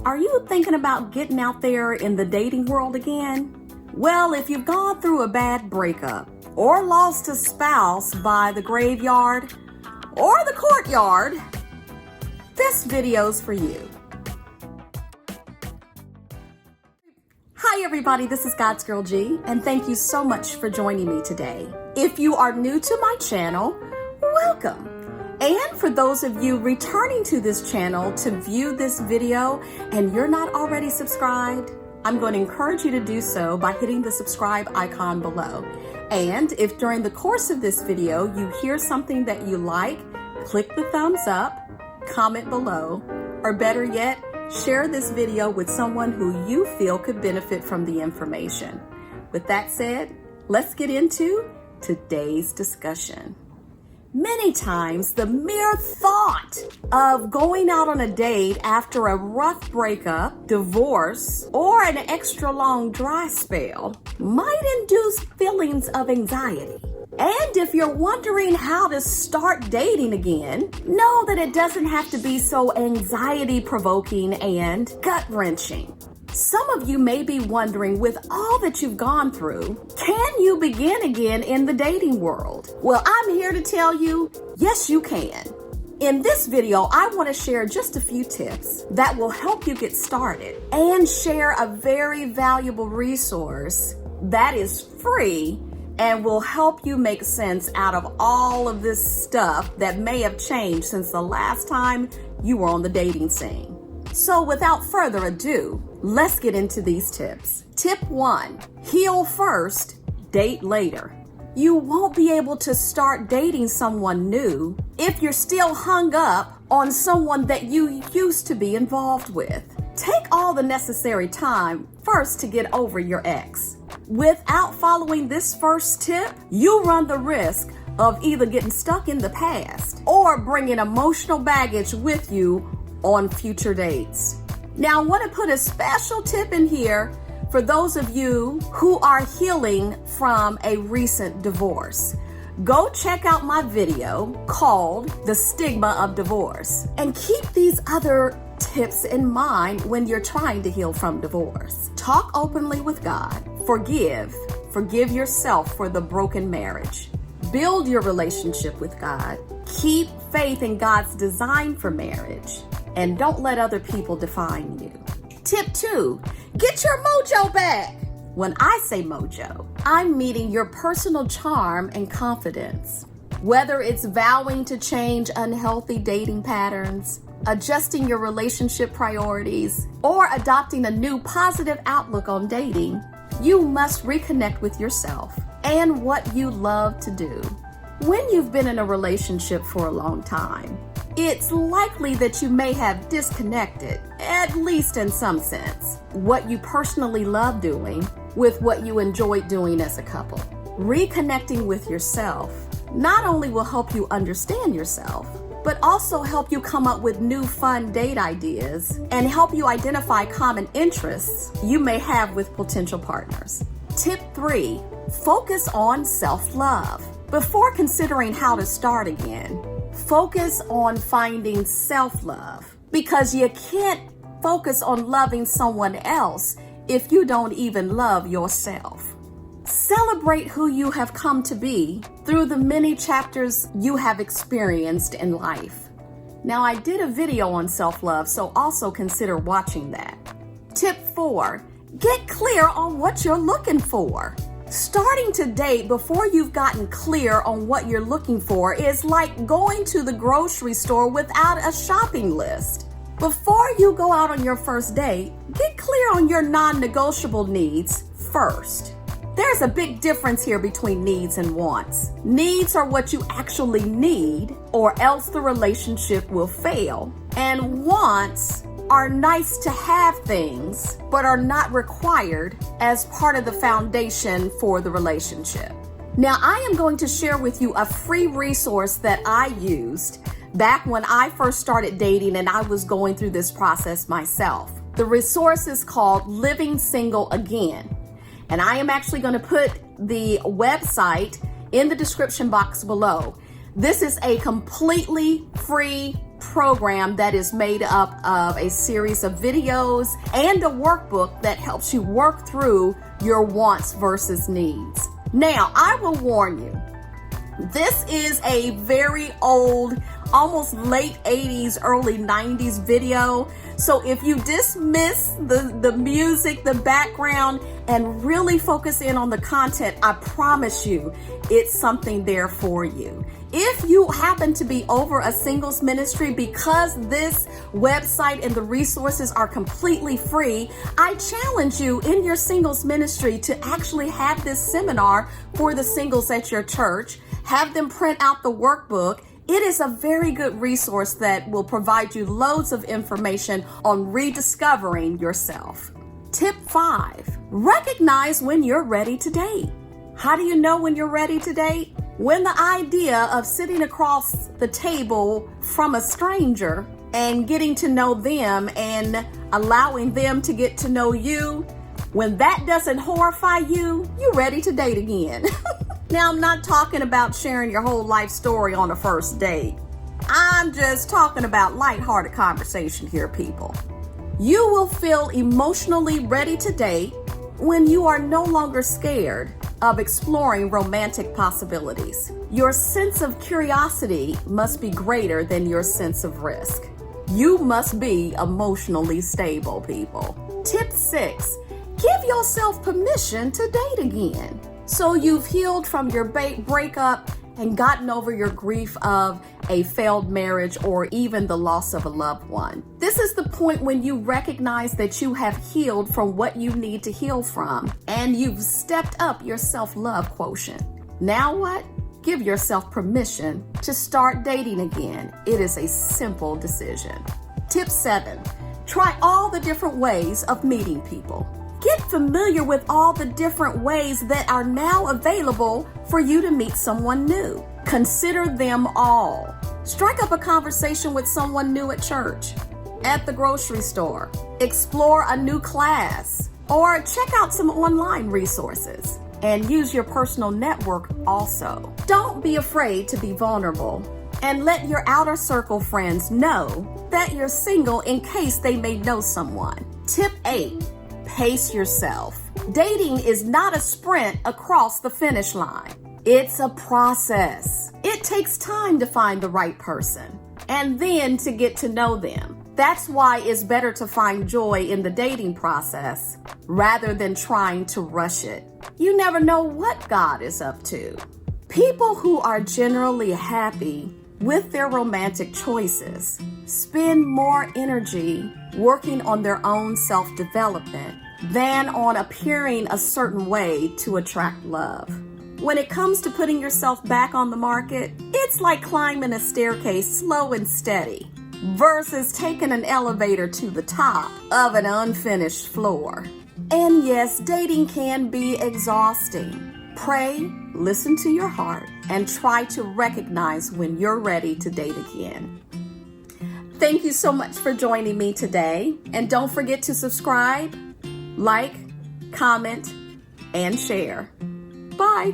Are you thinking about getting out there in the dating world again? Well, if you've gone through a bad breakup or lost a spouse by the graveyard or the courtyard, this video's for you. Hi everybody, this is godsgirlg, and thank you so much for joining me today. If you are new to my channel, welcome. And for those of you returning to this channel to view this video and you're not already subscribed, I'm going to encourage you to do so by hitting the subscribe icon below. And if during the course of this video you hear something that you like, click the thumbs up, comment below, or better yet, share this video with someone who you feel could benefit from the information. With that said, let's get into today's discussion. Many times, the mere thought of going out on a date after a rough breakup, divorce, or an extra long dry spell might induce feelings of anxiety. And if you're wondering how to start dating again, know that it doesn't have to be so anxiety-provoking and gut-wrenching. Some of you may be wondering, with all that you've gone through, can you begin again in the dating world? Well, I'm here to tell you, yes, you can. In this video, I want to share just a few tips that will help you get started and share a very valuable resource that is free and will help you make sense out of all of this stuff that may have changed since the last time you were on the dating scene. So without further ado, let's get into these tips. Tip 1, heal first, date later. You won't be able to start dating someone new if you're still hung up on someone that you used to be involved with. Take all the necessary time first to get over your ex. Without following this first tip, you run the risk of either getting stuck in the past or bringing emotional baggage with you on future dates. Now, I want to put a special tip in here for those of you who are healing from a recent divorce. Go check out my video called The Stigma of Divorce and keep these other tips in mind when you're trying to heal from divorce. Talk openly with God. Forgive yourself for the broken marriage. Build your relationship with God. Keep faith in God's design for marriage. And don't let other people define you. Tip 2, get your mojo back. When I say mojo, I'm meaning your personal charm and confidence. Whether it's vowing to change unhealthy dating patterns, adjusting your relationship priorities, or adopting a new positive outlook on dating, you must reconnect with yourself and what you love to do. When you've been in a relationship for a long time, it's likely that you may have disconnected, at least in some sense, what you personally love doing with what you enjoyed doing as a couple. Reconnecting with yourself not only will help you understand yourself, but also help you come up with new fun date ideas and help you identify common interests you may have with potential partners. Tip 3, focus on self-love. Before considering how to start again, focus on finding self-love, because you can't focus on loving someone else if you don't even love yourself. Celebrate who you have come to be through the many chapters you have experienced in life. Now, I did a video on self-love, so also consider watching that. Tip 4, get clear on what you're looking for. Starting to date before you've gotten clear on what you're looking for is like going to the grocery store without a shopping list. Before you go out on your first date, get clear on your non-negotiable needs first. There's a big difference here between needs and wants. Needs are what you actually need, or else the relationship will fail. And wants are nice to have things, but are not required as part of the foundation for the relationship. Now, I am going to share with you a free resource that I used back when I first started dating and I was going through this process myself. The resource is called Living Single Again. And I am actually going to put the website in the description box below. This is a completely free program that is made up of a series of videos and a workbook that helps you work through your wants versus needs. Now, I will warn you, this is a very old, almost late 80s, early 90s video. So if you dismiss the music, the background, and really focus in on the content, I promise you it's something there for you. If you happen to be over a singles ministry, because this website and the resources are completely free, I challenge you in your singles ministry to actually have this seminar for the singles at your church. Have them print out the workbook. It is a very good resource that will provide you loads of information on rediscovering yourself. Tip 5, recognize when you're ready to date. How do you know when you're ready to date? When the idea of sitting across the table from a stranger and getting to know them and allowing them to get to know you, when that doesn't horrify you, you're ready to date again. Now, I'm not talking about sharing your whole life story on a first date. I'm just talking about lighthearted conversation here, people. You will feel emotionally ready to date when you are no longer scared of exploring romantic possibilities. Your sense of curiosity must be greater than your sense of risk. You must be emotionally stable, people. Tip 6, give yourself permission to date again. So you've healed from your breakup and gotten over your grief of a failed marriage or even the loss of a loved one. This is the point when you recognize that you have healed from what you need to heal from, and you've stepped up your self-love quotient. Now what? Give yourself permission to start dating again. It is a simple decision. Tip 7, try all the different ways of meeting people. Get familiar with all the different ways that are now available for you to meet someone new. Consider them all. Strike up a conversation with someone new at church, at the grocery store, explore a new class, or check out some online resources. And use your personal network also. Don't be afraid to be vulnerable, and let your outer circle friends know that you're single in case they may know someone. Tip 8. Pace yourself. Dating is not a sprint across the finish line. It's a process. It takes time to find the right person and then to get to know them. That's why it's better to find joy in the dating process rather than trying to rush it. You never know what God is up to. People who are generally happy with their romantic choices spend more energy working on their own self-development than on appearing a certain way to attract love. When it comes to putting yourself back on the market, it's like climbing a staircase slow and steady versus taking an elevator to the top of an unfinished floor. And yes, dating can be exhausting. Pray, listen to your heart, and try to recognize when you're ready to date again. Thank you so much for joining me today. And don't forget to subscribe, like, comment, and share. Bye.